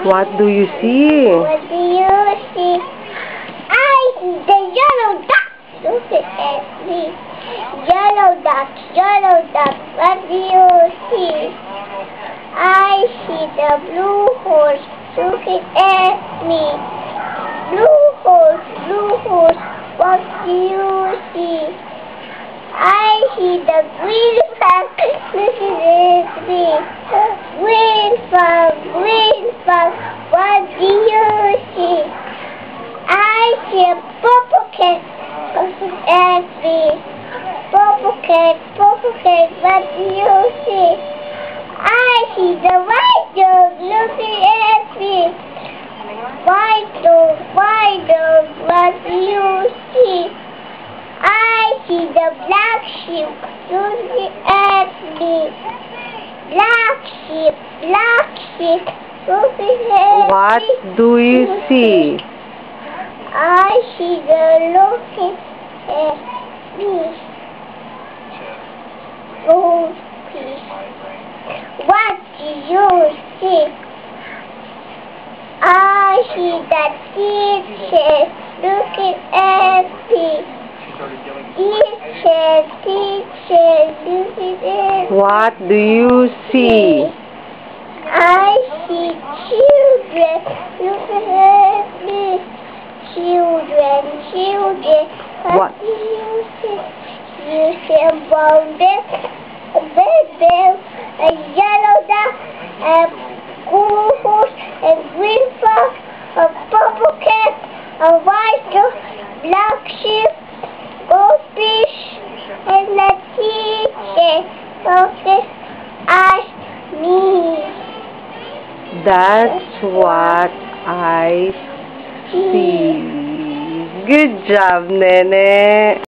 What do you see? What do you see? I see the yellow duck. Look at me. Yellow duck, yellow duck. What do you see? I see the blue horse. Look at me. Blue horse. What do you see? I see the green flag. Look at me. Green flag. What do you see? I see a purple cat. Look at me. Purple cat. What do you see? I see the white dog. Look at me. White dog. What do you see? I see the black sheep. Look at me. Black sheep. Look at me. What do you see? I see the looking at me. Gold piece. What do you see? I see the teacher looking at me. Teacher looking at me. What do you see? I see children looking at me. Children. What do you see? You see a brown bear, a red bear, a yellow duck, a blue horse, a green fox, a purple cat, a white dog, black sheep, goldfish, and a teacher looking at me. That's what I see. Good job, Nene.